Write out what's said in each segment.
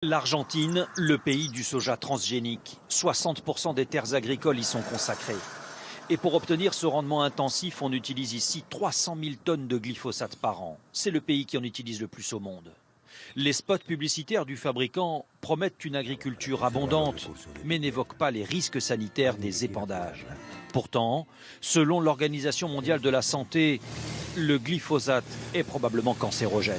L'Argentine, le pays du soja transgénique. 60% des terres agricoles y sont consacrées. Et pour obtenir ce rendement intensif, on utilise ici 300 000 tonnes de glyphosate par an. C'est le pays qui en utilise le plus au monde. Les spots publicitaires du fabricant promettent une agriculture abondante, mais n'évoquent pas les risques sanitaires des épandages. Pourtant, selon l'Organisation mondiale de la santé, le glyphosate est probablement cancérogène.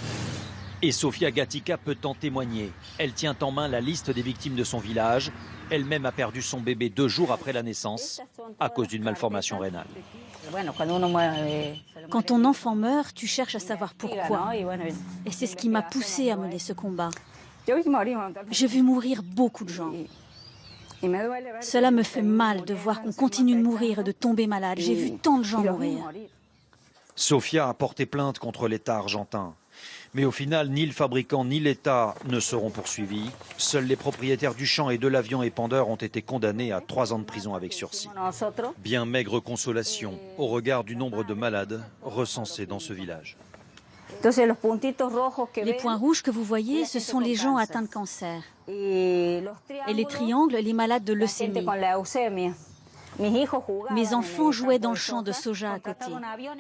Et Sofia Gatica peut en témoigner. Elle tient en main la liste des victimes de son village. Elle-même a perdu son bébé 2 jours après la naissance à cause d'une malformation rénale. Quand ton enfant meurt, tu cherches à savoir pourquoi. Et c'est ce qui m'a poussée à mener ce combat. J'ai vu mourir beaucoup de gens. Cela me fait mal de voir qu'on continue de mourir et de tomber malade. J'ai vu tant de gens mourir. Sofia a porté plainte contre l'État argentin. Mais au final, ni le fabricant ni l'État ne seront poursuivis. Seuls les propriétaires du champ et de l'avion épandeur ont été condamnés à 3 ans de prison avec sursis. Bien maigre consolation au regard du nombre de malades recensés dans ce village. Les points rouges que vous voyez, ce sont les gens atteints de cancer. Et les triangles, les malades de leucémie. Mes enfants jouaient dans le champ de soja à côté.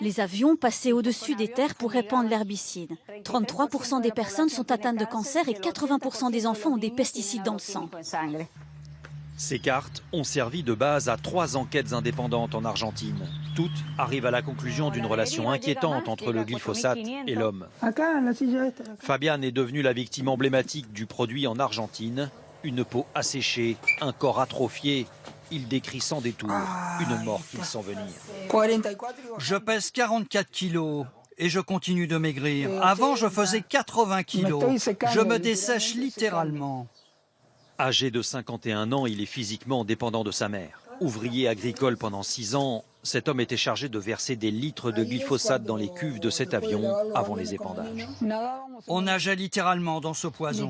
Les avions passaient au-dessus des terres pour répandre l'herbicide. 33% des personnes sont atteintes de cancer et 80% des enfants ont des pesticides dans le sang. Ces cartes ont servi de base à 3 enquêtes indépendantes en Argentine. Toutes arrivent à la conclusion d'une relation inquiétante entre le glyphosate et l'homme. Fabian est devenu la victime emblématique du produit en Argentine. Une peau asséchée, un corps atrophié. Il décrit sans détour une mort qu'il sent venir. Je pèse 44 kilos et je continue de maigrir. Avant, je faisais 80 kilos. Je me dessèche littéralement. Âgé de 51 ans, il est physiquement dépendant de sa mère. Ouvrier agricole pendant 6 ans, cet homme était chargé de verser des litres de glyphosate dans les cuves de cet avion avant les épandages. On nageait littéralement dans ce poison.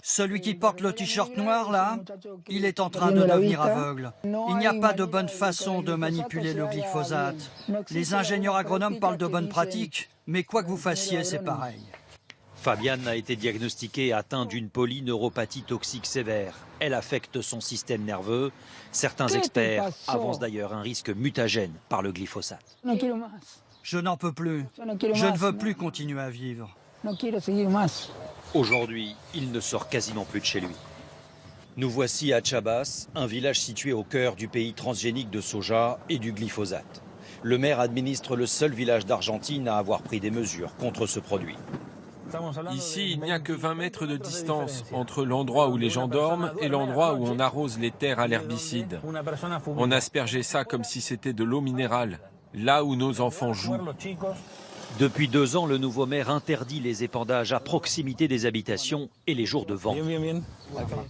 Celui qui porte le t-shirt noir, là, il est en train de devenir aveugle. Il n'y a pas de bonne façon de manipuler le glyphosate. Les ingénieurs agronomes parlent de bonnes pratiques, mais quoi que vous fassiez, c'est pareil. Fabian a été diagnostiqué atteint d'une polyneuropathie toxique sévère. Elle affecte son système nerveux. Certains experts avancent d'ailleurs un risque mutagène par le glyphosate. Je n'en peux plus. Je ne veux plus continuer à vivre. Aujourd'hui, il ne sort quasiment plus de chez lui. Nous voici à Chabas, un village situé au cœur du pays transgénique de soja et du glyphosate. Le maire administre le seul village d'Argentine à avoir pris des mesures contre ce produit. Ici, il n'y a que 20 mètres de distance entre l'endroit où les gens dorment et l'endroit où on arrose les terres à l'herbicide. On aspergeait ça comme si c'était de l'eau minérale, là où nos enfants jouent. Depuis 2 ans, le nouveau maire interdit les épandages à proximité des habitations et les jours de vent.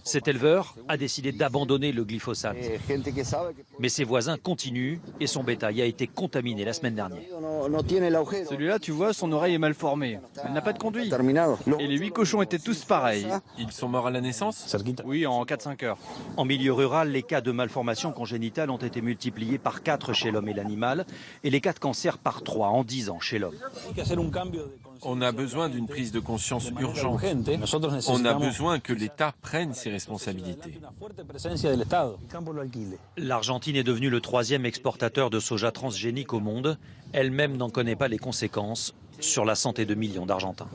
Cet éleveur a décidé d'abandonner le glyphosate. Mais ses voisins continuent et son bétail a été contaminé la semaine dernière. Celui-là, tu vois, son oreille est mal formée. Elle n'a pas de conduit. Et les 8 cochons étaient tous pareils. Ils sont morts à la naissance? Oui, en 4-5 heures. En milieu rural, les cas de malformation congénitale ont été multipliés par 4 chez l'homme et l'animal et les cas de cancer par 3 en 10 ans chez l'homme. On a besoin d'une prise de conscience urgente. On a besoin que l'État prenne ses responsabilités. L'Argentine est devenue le 3e exportateur de soja transgénique au monde. Elle-même n'en connaît pas les conséquences sur la santé de millions d'Argentins.